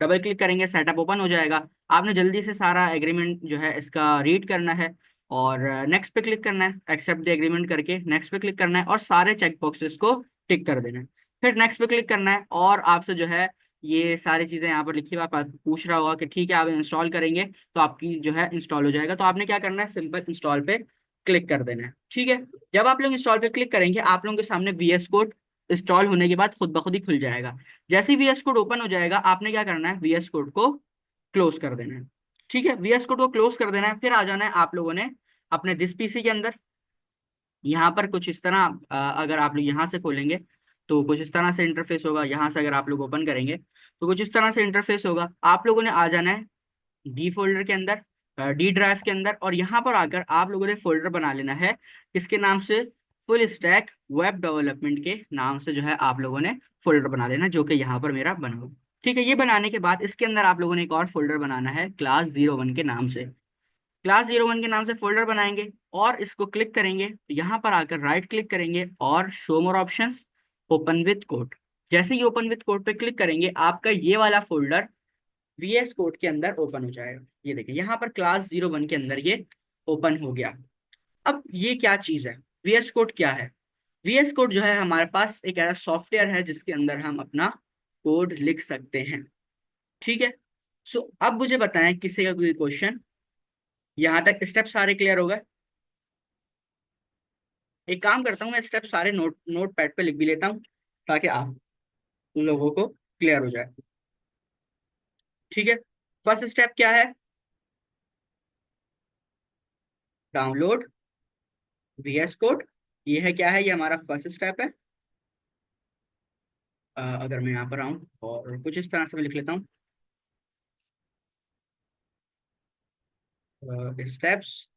डबल क्लिक करेंगे, सेटअप ओपन हो जाएगा। आपने जल्दी से सारा एग्रीमेंट जो है इसका रीड करना है, और नेक्स्ट पे क्लिक करना है, एक्सेप्ट द एग्रीमेंट करके नेक्स्ट पे क्लिक करना है, और सारे चेक बॉक्सेस को टिक कर देना है। फिर नेक्स्ट पे क्लिक करना है, और आपसे जो है ये सारी चीज़ें यहाँ पर लिखी हुई, आप पूछ रहा होगा कि ठीक है आप इंस्टॉल करेंगे तो आपकी जो है इंस्टॉल हो जाएगा। तो आपने क्या करना है, सिंपल इंस्टॉल पे क्लिक कर देना है। ठीक है, जब आप लोग इंस्टॉल पे क्लिक करेंगे, आप लोगों के सामने VS कोड इंस्टॉल होने के बाद खुद ब खुद ही खुल जाएगा। जैसे ही VS कोड ओपन हो जाएगा, आपने क्या करना है, VS कोड को क्लोज कर देना है। ठीक है, VS कोड को क्लोज कर देना है। फिर आ जाना है आप लोगों ने अपने दिस पीसी के अंदर। यहाँ पर कुछ इस तरह, अगर आप लोग यहाँ से खोलेंगे तो कुछ इस तरह से इंटरफेस होगा। यहाँ से अगर आप लोग ओपन करेंगे तो कुछ इस तरह से इंटरफेस होगा। आप लोगों ने आ जाना है D फोल्डर के अंदर, D ड्राइव के अंदर, और यहाँ पर आकर आप लोगों ने फोल्डर बना लेना है, इसके नाम से फुल स्टैक वेब डेवलपमेंट के नाम से जो है आप लोगों ने फोल्डर बना लेना, जो कि यहाँ पर मेरा बना हो। ठीक है, ये बनाने के बाद इसके अंदर आप लोगों ने एक और फोल्डर बनाना है क्लास 01 के नाम से। क्लास 01 के नाम से फोल्डर बनाएंगे और इसको क्लिक करेंगे, यहाँ पर आकर राइट क्लिक करेंगे और show more options, open with code. जैसे ही ओपन विथ कोड पे क्लिक करेंगे, आपका ये वाला फोल्डर VS कोड के अंदर ओपन हो जाएगा। ये देखिए, यहाँ पर क्लास 01 के अंदर ये ओपन हो गया। अब ये क्या चीज़ है, VS कोड क्या है? VS कोड जो है हमारे पास एक ऐसा सॉफ्टवेयर है जिसके अंदर हम अपना कोड लिख सकते हैं। ठीक है, सो अब मुझे बताएं किसी का कोई क्वेश्चन। यहाँ तक स्टेप सारे क्लियर हो गए? एक काम करता हूँ, मैं स्टेप सारे नोट नोट पैड पे लिख भी लेता हूँ ताकि आप लोगों को क्लियर हो जाए। ठीक है। फर्स्ट स्टेप क्या है? Download VS code. ये है क्या है? ये हमारा फर्स्ट स्टेप है। अगर मैं यहाँ पर आऊँ और कुछ इस तरह से मैं लिख लेता हूँ, स्टेप्स।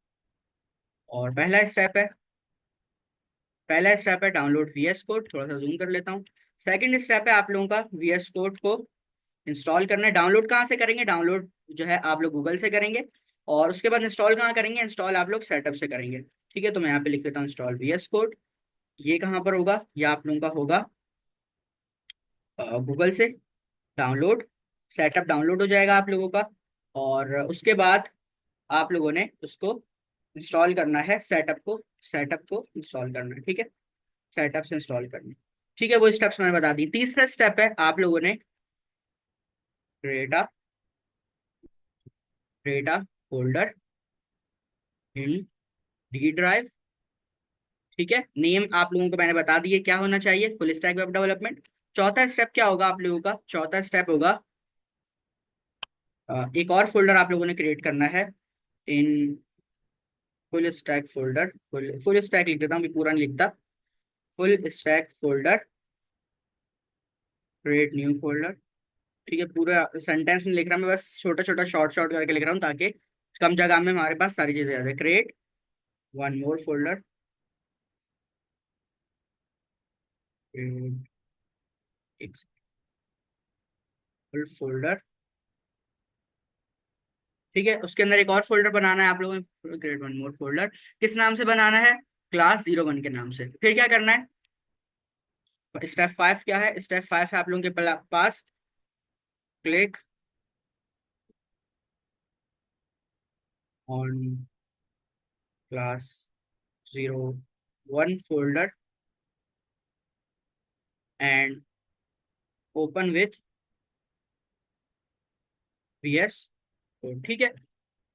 और पहला स्टेप है डाउनलोड VS कोड। थोड़ा सा जूम कर लेता हूँ। सेकंड स्टेप है आप लोगों का VS कोड को इंस्टॉल करना है। डाउनलोड कहाँ से करेंगे? डाउनलोड जो है आप लोग गूगल से करेंगे। और उसके बाद इंस्टॉल कहाँ करेंगे? इंस्टॉल आप लोग सेटअप से करेंगे। ठीक है, तो मैं यहाँ पे लिख लेता हूँ इंस्टॉल VS कोड। ये कहाँ पर होगा? ये आप लोगों का होगा गूगल से। डाउनलोड सेटअप डाउनलोड हो जाएगा आप लोगों का। और उसके बाद आप लोगों ने उसको इंस्टॉल करना है। सेटअप को इंस्टॉल करना है। ठीक है, सेटअप से इंस्टॉल करना है। ठीक है, वो स्टेप्स मैंने बता दी। तीसरा स्टेप है आप लोगों ने create a folder in D drive. ठीक है, नेम आप लोगों को मैंने बता दिए क्या होना चाहिए, फुल स्टैक वेब डेवलपमेंट। चौथा स्टेप क्या होगा आप लोगों का? चौथा स्टेप होगा एक और फोल्डर आप लोगों ने क्रिएट करना है in full stack folder. Full stack लिख देता हूँ, मैं पूरा नहीं लिखता। Full stack folder, create new folder. ठीक है, पूरा सेंटेंस नहीं लिख रहा मैं, बस छोटा छोटा शॉर्ट शॉर्ट करके लिख रहा हूँ ताकि कम जगह में हमारे पास सारी चीजें आ जाए। क्रिएट वन मोर फोल्डर, एक फुल फोल्डर। ठीक है, उसके अंदर एक और फोल्डर बनाना है आप लोगों को। क्रिएट वन मोर फोल्डर किस नाम से बनाना है? क्लास 01 के नाम से। फिर क्या करना है? स्टेप 5 क्या है? स्टेप 5 है आप लोगों के पास click on class 01 folder and open with VS। तो ठीक है,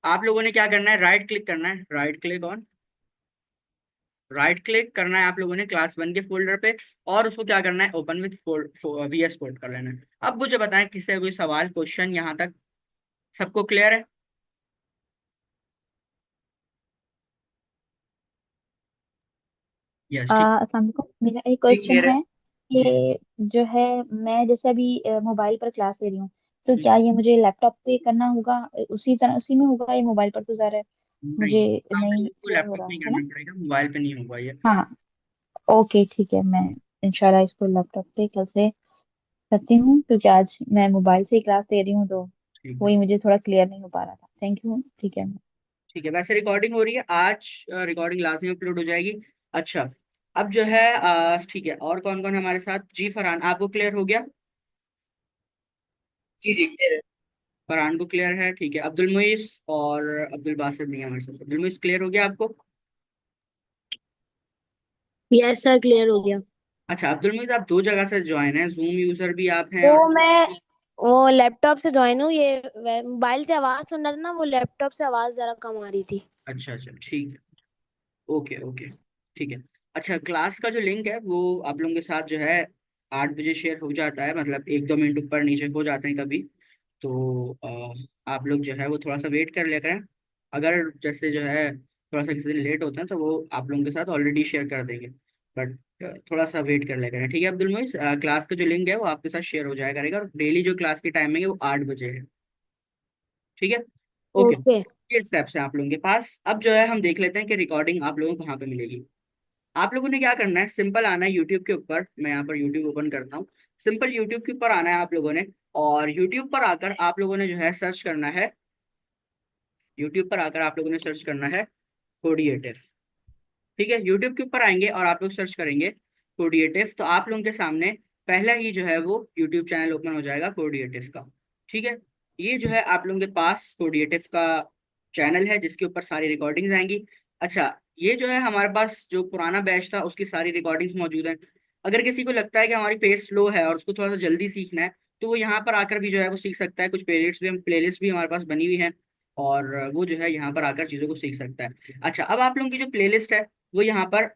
आप लोगों ने क्या करना है? राइट क्लिक करना है। राइट क्लिक करना है आप लोगों ने क्लास 1 के फोल्डर पे। और उसको क्या करना है? ओपन विथ VS कोड कर लेना है। अब मुझे बताएं किसी कोई सवाल क्वेश्चन यहाँ तक सबको क्लियर है? यस, ठीक। अस्सलाम वालेकुम। मेरा एक जी क्वेश्चन क्लियर है। है कि जो है मैं जैसे अभी मोबाइल पर क्लास ले रही हूँ, तो हम्म, क्या ये मुझे लैपटॉप पे करना होगा? उसी तरह उसी में होगा ये मोबाइल पर तो ज़्यादा नहीं, मुझे आप नहीं लोगों को क्लियर हो लैपटॉप रहा में ही है ना? करना पड़ेगा, मोबाइल पे नहीं होगा ये। हाँ। ओके ठीक है, मैं इंशाल्लाह इसको लैपटॉप पे कल से करती हूँ, क्योंकि आज मैं मोबाइल से ही क्लास ले रही हूँ तो ठीक है। वही मुझे थोड़ा क्लियर नहीं हो पा रहा था। Thank you. ठीक है। ठीक है, वैसे रिकॉर्डिंग हो रही है आज। रिकॉर्डिंग लाजमी अपलोड हो जाएगी। अच्छा, अब जो है ठीक है, और कौन कौन है हमारे साथ? जी फरहान, आपको क्लियर हो गया? जी जी क्लियर है। फरहान को क्लियर है। ठीक है, अब्दुल मुइस और अब्दुल बासित नहीं है हमारे साथ। अब्दुल मुइस क्लियर हो गया आपको? यस सर, क्लियर हो गया। अच्छा अब्दुल मुइस, आप दो जगह से ज्वाइन हैं, जूम यूजर भी आप हैं वो और मैं वो लैपटॉप से ज्वाइन हूँ। ये मोबाइल से आवाज सुन रहा था ना, वो लैपटॉप से आवाज जरा कम आ रही थी। अच्छा अच्छा, ठीक है। ओके ओके, ठीक है। अच्छा, क्लास का जो लिंक है वो आप लोगों के साथ जो है 8 बजे शेयर हो जाता है, मतलब 1-2 मिनट ऊपर नीचे हो जाते हैं कभी। तो आप लोग जो है वो थोड़ा सा वेट कर लिया करें। अगर जैसे जो है थोड़ा सा किसी दिन लेट होता है तो वो आप लोगों के साथ ऑलरेडी शेयर कर देंगे। बट थोड़ा सा वेट कर लिया करें। ठीक है अब्दुल मोइस, क्लास का जो लिंक है वो आपके साथ शेयर हो जाया करेगा। और डेली जो क्लास की टाइमिंग है वो 8 बजे है। ठीक है, ओके। ओके। ये स्टेप्स हैं आप लोगों के पास। अब जो है हम देख लेते हैं कि रिकॉर्डिंग आप लोगों को कहाँ पे मिलेगी। आप लोगों ने क्या करना है? सिंपल आना है यूट्यूब के ऊपर। मैं यहाँ पर यूट्यूब ओपन करता हूँ। सिंपल यूट्यूब के ऊपर आना है आप लोगों ने। और यूट्यूब पर आकर आप लोगों ने जो है सर्च करना है। यूट्यूब पर आकर आप लोगों ने सर्च करना है कोडिएटिव। ठीक है, यूट्यूब के ऊपर आएंगे और आप लोग सर्च करेंगे कोडिएटिव, तो आप लोगों के सामने पहला ही जो है वो यूट्यूब चैनल ओपन हो जाएगा कोडिएटिव का। ठीक है, ये जो है आप लोगों के पास कोडिएटिव का चैनल है जिसके ऊपर सारी रिकॉर्डिंग्स आएंगी। अच्छा, ये जो है हमारे पास जो पुराना बैच था उसकी सारी रिकॉर्डिंग्स मौजूद हैं। अगर किसी को लगता है कि हमारी पेस स्लो है और उसको थोड़ा सा जल्दी सीखना है तो वो यहाँ पर आकर भी जो है वो सीख सकता है। कुछ प्लेलिस्ट भी हमारे पास बनी हुई है, और वो जो है यहाँ पर आकर चीज़ों को सीख सकता है। अच्छा, अब आप लोगों की जो प्लेलिस्ट है वो यहाँ पर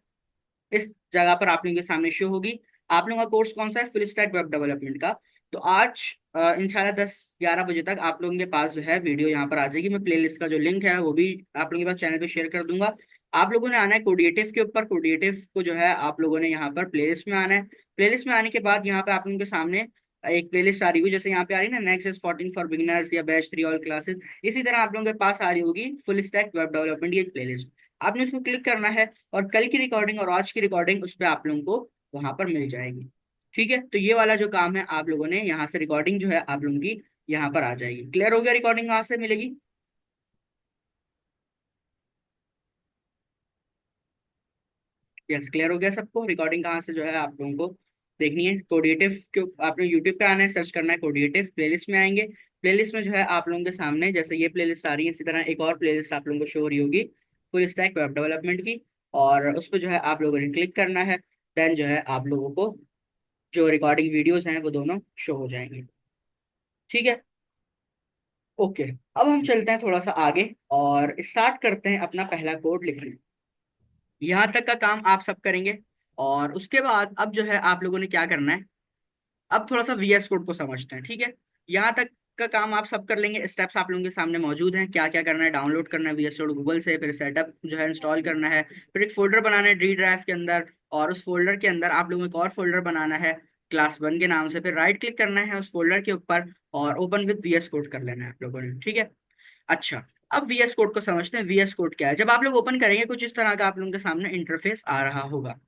इस जगह पर आप लोगों के सामने शो होगी। आप लोगों का कोर्स कौन सा है? फुल स्टैक वेब डेवलपमेंट का। तो आज इंशाल्लाह 10-11 बजे तक आप लोगों के पास जो है वीडियो यहाँ पर आ जाएगी। मैं प्लेलिस्ट का जो लिंक है वो भी आप लोगों के पास चैनल पे शेयर कर दूंगा। आप लोगों ने आना है कोडिएटिव के ऊपर। कोडिएटिव को जो है आप लोगों ने यहाँ पर प्लेलिस्ट में आना है। प्लेलिस्ट में आने के बाद यहाँ पे आप लोगों के सामने एक प्लेलिस्ट आ रही होगी, जैसे यहाँ पे आ रही है ना, नेक्स्ट इज 14 फॉर बिगिनर्स या बैच 3 ऑल क्लासेस। इसी तरह आप लोगों के पास आ रही होगी फुल स्टैक वेब डेवलपमेंट की एक प्लेलिस्ट। आपने उसको क्लिक करना है और कल की रिकॉर्डिंग और आज की रिकॉर्डिंग उस पर आप लोगों को वहां पर मिल जाएगी। ठीक है, तो ये वाला जो काम है आप लोगों ने यहाँ से रिकॉर्डिंग जो है आप लोगों की यहाँ पर आ जाएगी। क्लियर हो गया? रिकॉर्डिंग कहाँ से मिलेगी? यस, क्लियर हो गया सबको? रिकॉर्डिंग कहाँ से जो है आप लोगों को देखनी है? कोडिएटिव के आपने यूट्यूब पे आना है, सर्च करना है कोडिएटिव, प्लेलिस्ट में आएंगे। प्लेलिस्ट में जो है आप लोगों के सामने जैसे ये प्लेलिस्ट आ रही है, इसी तरह एक और प्लेलिस्ट आप लोगों को शो हो रही होगी फुल स्टैक वेब डेवलपमेंट की, और उस पर जो है आप लोगों ने क्लिक करना है। देन जो है आप लोगों को जो रिकॉर्डिंग वीडियोस हैं वो दोनों शो हो जाएंगे। ठीक है, ओके। अब हम चलते हैं थोड़ा सा आगे और स्टार्ट करते हैं अपना पहला कोड लिखना। यहाँ तक का काम आप सब करेंगे, और उसके बाद अब जो है आप लोगों ने क्या करना है, अब थोड़ा सा वीएस कोड को समझते हैं। ठीक है, यहाँ तक का काम आप सब कर लेंगे। स्टेप्स आप लोगों के सामने मौजूद हैं, क्या क्या करना है। डाउनलोड करना है वीएस कोड गूगल से, फिर सेटअप जो है इंस्टॉल करना है, फिर एक फोल्डर बनाना है डी ड्राइव के अंदर, और उस फोल्डर के अंदर आप लोगों को एक और फोल्डर बनाना है क्लास 1 के नाम से। फिर राइट क्लिक करना है उस फोल्डर के ऊपर और ओपन विद वीएस कोड कर लेना है आप लोगों ने। ठीक है, अच्छा। अब वीएस कोड को समझते हैं। वीएस कोड क्या है? जब आप लोग ओपन करेंगे कुछ इस तरह का आप लोगों के सामने इंटरफेस आ रहा होगा।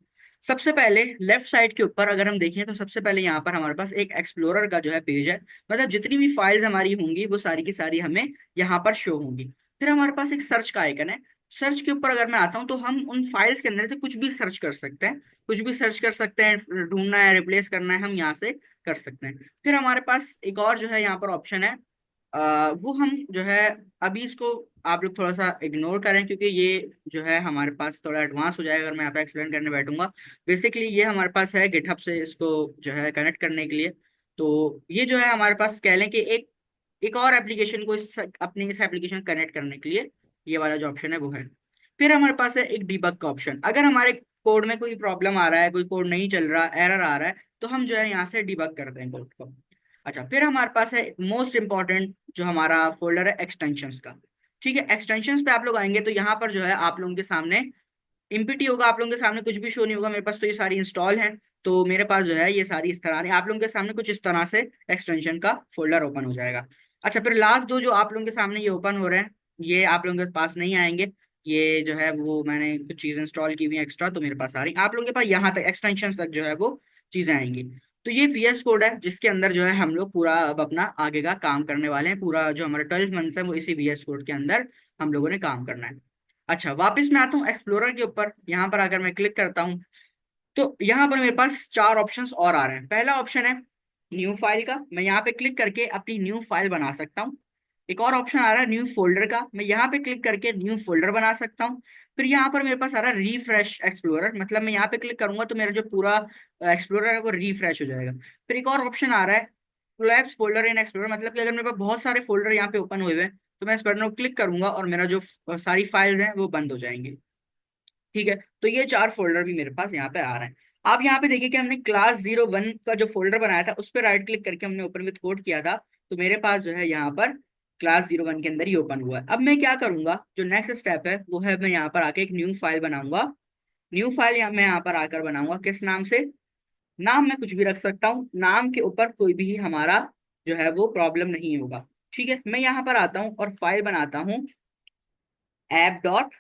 सबसे पहले लेफ्ट साइड के ऊपर अगर हम देखें तो सबसे पहले यहाँ पर हमारे पास एक एक्सप्लोरर का जो है पेज है। मतलब जितनी भी फाइल्स हमारी होंगी वो सारी की सारी हमें यहाँ पर शो होंगी। फिर हमारे पास एक सर्च का आइकन है। सर्च के ऊपर अगर मैं आता हूँ तो हम उन फाइल्स के अंदर से कुछ भी सर्च कर सकते हैं। कुछ भी सर्च कर सकते हैं, ढूंढना है, रिप्लेस करना है, हम यहाँ से कर सकते हैं। फिर हमारे पास एक और जो है यहाँ पर ऑप्शन है, वो हम जो है अभी इसको आप लोग थोड़ा सा इग्नोर करें, क्योंकि ये जो है हमारे पास थोड़ा एडवांस हो जाएगा अगर मैं यहाँ पे एक्सप्लेन करने बैठूंगा। बेसिकली ये हमारे पास है गिटहब से इसको जो है कनेक्ट करने के लिए। तो ये जो है हमारे पास कह लें कि एक एक और एप्लीकेशन को अपनी इस एप्लीकेशन कनेक्ट करने के लिए ये वाला जो ऑप्शन है वो है। फिर हमारे पास है एक डीबग का ऑप्शन। अगर हमारे कोड में कोई प्रॉब्लम आ रहा है, कोई कोड नहीं चल रहा, एरर आ रहा है, तो हम जो है यहाँ से डिबग करते हैं कोड को। अच्छा, फिर हमारे पास है मोस्ट इंपॉर्टेंट जो हमारा फोल्डर है एक्सटेंशंस का। ठीक है, एक्सटेंशंस पे आप लोग आएंगे तो यहाँ पर जो है आप लोगों के सामने इम्पिटी होगा, आप लोगों के सामने कुछ भी शो नहीं होगा। मेरे पास तो ये सारी इंस्टॉल है, तो मेरे पास जो है ये सारी इस तरह आप लोगों के सामने कुछ इस तरह से एक्सटेंशन का फोल्डर ओपन हो जाएगा। अच्छा, फिर लास्ट दो जो आप लोगों के सामने ये ओपन हो रहे हैं, ये आप लोगों के पास नहीं आएंगे। ये जो है वो मैंने कुछ चीज़ इंस्टॉल की हुई एक्स्ट्रा, तो मेरे पास आ रही। आप लोगों के पास यहाँ तक एक्सटेंशन तक जो है वो चीज़ें आएंगी। तो ये वीएस कोड है जिसके अंदर जो है हम लोग पूरा अब अपना आगे का काम करने वाले हैं। पूरा जो हमारा 12 मंथ्स है वो इसी वीएस कोड के अंदर हम लोगों ने काम करना है। अच्छा, वापस मैं आता हूँ एक्सप्लोरर के ऊपर। यहाँ पर अगर मैं क्लिक करता हूँ तो यहाँ पर मेरे पास चार ऑप्शंस और आ रहे हैं। पहला ऑप्शन है न्यू फाइल का, मैं यहाँ पे क्लिक करके अपनी न्यू फाइल बना सकता हूँ। एक और ऑप्शन आ रहा है न्यू फोल्डर का, मैं यहाँ पे क्लिक करके न्यू फोल्डर बना सकता हूँ। फिर यहाँ पर मेरे पास आ रहा है रिफ्रेश एक्सप्लोरर, मतलब मैं यहाँ पे क्लिक करूंगा तो मेरा जो पूरा एक्सप्लोरर है वो रिफ्रेश हो जाएगा। फिर एक और ऑप्शन आ रहा है कोलैप्स फोल्डर इन एक्सप्लोरर, मतलब कि अगर मेरे पास बहुत सारे फोल्डर यहाँ पे ओपन हुए हैं तो मैं इस बटन को क्लिक करूंगा और मेरा जो सारी फाइल्स हैं वो बंद हो जाएंगी। ठीक है, तो ये चार फोल्डर भी मेरे पास यहाँ पे आ रहे हैं। आप यहाँ पे देखिए कि हमने क्लास 01 का जो फोल्डर बनाया था उस पर राइट क्लिक करके हमने ओपन विथ कोड किया था, तो मेरे पास जो है यहाँ पर क्लास 01 के अंदर ही ओपन हुआ है। अब मैं क्या करूंगा, जो नेक्स्ट स्टेप है वो है मैं यहाँ पर आके एक न्यू फाइल बनाऊंगा। न्यू फाइल मैं यहाँ पर आकर बनाऊंगा किस नाम से? नाम मैं कुछ भी रख सकता हूँ, नाम के ऊपर कोई भी हमारा जो है वो प्रॉब्लम नहीं होगा। ठीक है, मैं यहाँ पर आता हूँ और फाइल बनाता हूँ ऐप डॉट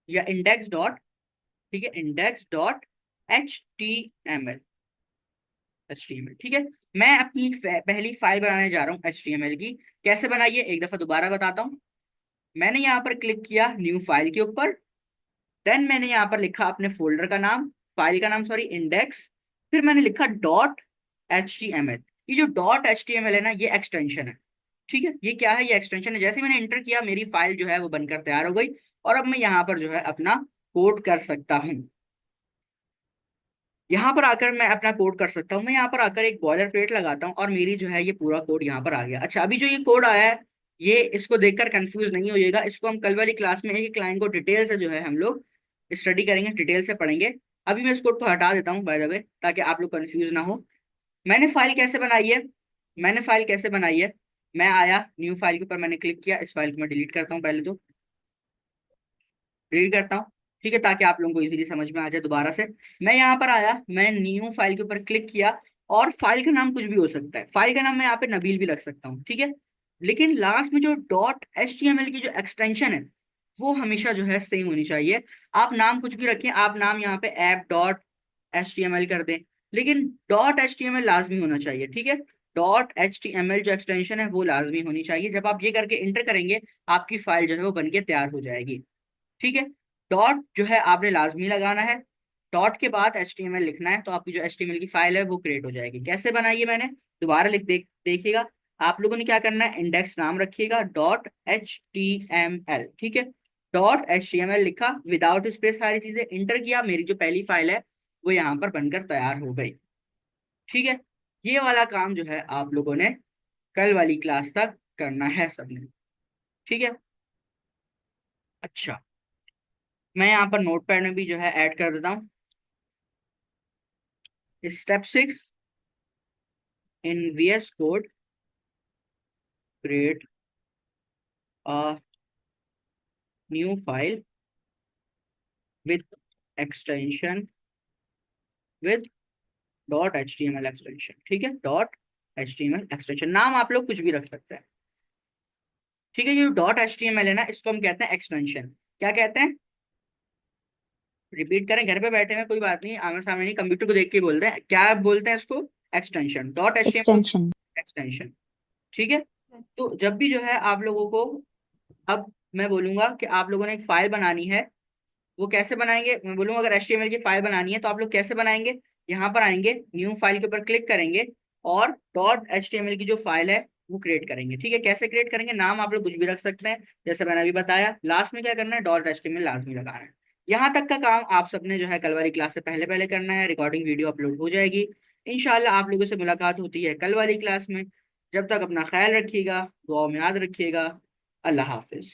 या इंडेक्स डॉट, ठीक है, इंडेक्स डॉट HTML। HTML, ठीक है। मैं अपनी पहली फाइल बनाने जा रहा हूँ HTML की। कैसे बनाइए एक दफा दोबारा बताता हूँ। मैंने यहाँ पर क्लिक किया न्यू फाइल के ऊपर। देन मैंने यहाँ पर लिखा अपने फोल्डर का नाम, फाइल का नाम सॉरी, इंडेक्स। फिर मैंने लिखा .html। ये जो .html है ना, ये एक्सटेंशन है। ठीक है, ये क्या है? ये एक्सटेंशन है। जैसे मैंने इंटर किया मेरी फाइल जो है वो बनकर तैयार हो गई, और अब मैं यहाँ पर जो है अपना कोड कर सकता हूँ। यहाँ पर आकर मैं अपना कोड कर सकता हूँ। मैं यहाँ पर आकर एक बॉयलर प्लेट लगाता हूँ और मेरी जो है ये पूरा कोड यहाँ पर आ गया। अच्छा, अभी जो ये कोड आया है, ये इसको देखकर कंफ्यूज नहीं होइएगा। इसको हम कल वाली क्लास में एक लाइन को डिटेल से जो है हम लोग स्टडी करेंगे, डिटेल से पढ़ेंगे। अभी मैं इस कोड को हटा देता हूँ बाय द वे, ताकि आप लोग कंफ्यूज ना हो। मैंने फाइल कैसे बनाई है, मैंने फाइल कैसे बनाई है, मैं आया न्यू फाइल के ऊपर, मैंने क्लिक किया। इस फाइल को मैं डिलीट करता हूँ, पहले तो डिलीट करता हूँ, ठीक है, ताकि आप लोगों को इजीली समझ में आ जाए दोबारा से। मैं यहाँ पर आया, मैंने न्यू फाइल के ऊपर क्लिक किया, और फाइल का नाम कुछ भी हो सकता है। फाइल का नाम मैं यहाँ पे नबील भी रख सकता हूँ, ठीक है। लेकिन लास्ट में जो dot H T M L की जो एक्सटेंशन है, वो हमेशा जो है सेम होनी चाहिए। आप नाम कुछ भी रखें, आप नाम यहाँ पे app dot H T M L कर दें, लेकिन dot H T M L लाजमी होना चाहिए, ठीक है। Dot H T M L जो एक्सटेंशन है वो लाजमी होनी चाहिए। जब आप ये करके इंटर करेंगे, आपकी फाइल जो है वो बन के तैयार हो जाएगी, ठीक है। डॉट जो है आपने लाजमी लगाना है। डॉट के बाद एच टी एम एल लिखना है, तो आपकी जो एच टी एम एल की फाइल है वो क्रिएट हो जाएगी। कैसे बनाई है मैंने, दोबारा देखिएगा। आप लोगों ने क्या करना है, इंडेक्स नाम रखिएगा dot H T M L, ठीक है। Dot H T M L लिखा, विदाउट स्पेस सारी चीजें इंटर किया, मेरी जो पहली फाइल है वो यहाँ पर बनकर तैयार हो गई, ठीक है। ये वाला काम जो है आप लोगों ने कल वाली क्लास तक करना है सबने, ठीक है। अच्छा, मैं यहाँ पर नोटपैड में भी जो है ऐड कर देता हूँ। Step 6 in VS Code, create a new file with extension with dot H T M L extension, ठीक है। Dot H T M L extension, नाम आप लोग कुछ भी रख सकते हैं, ठीक है। ये dot H T M L है ना, इसको हम कहते हैं एक्सटेंशन। क्या कहते हैं, रिपीट करें, घर पे बैठे हैं कोई बात नहीं, आमने सामने नहीं, कंप्यूटर को देख के बोल रहे हैं, क्या बोलते हैं इसको, extension. Dot H T M L extension. Extension, ठीक है। तो जब भी जो है आप लोगों को, अब मैं बोलूंगा कि आप लोगों ने एक फाइल बनानी है, वो कैसे बनाएंगे। मैं बोलूंगा अगर HTML की फाइल बनानी है तो आप लोग कैसे बनाएंगे, यहाँ पर आएंगे, न्यू फाइल के ऊपर क्लिक करेंगे, और डॉट HTML की जो फाइल है वो क्रिएट करेंगे, ठीक है। कैसे क्रिएट करेंगे, नाम आप लोग कुछ भी रख सकते हैं, जैसे मैंने अभी बताया। लास्ट में क्या करना है, डॉट HTML लाजमी लगाना है। यहाँ तक का काम आप सबने जो है कल वाली क्लास से पहले पहले करना है। रिकॉर्डिंग वीडियो अपलोड हो जाएगी। इंशाल्लाह आप लोगों से मुलाकात होती है कल वाली क्लास में। जब तक अपना ख्याल रखिएगा, दुआ में याद रखिएगा। अल्लाह हाफिज।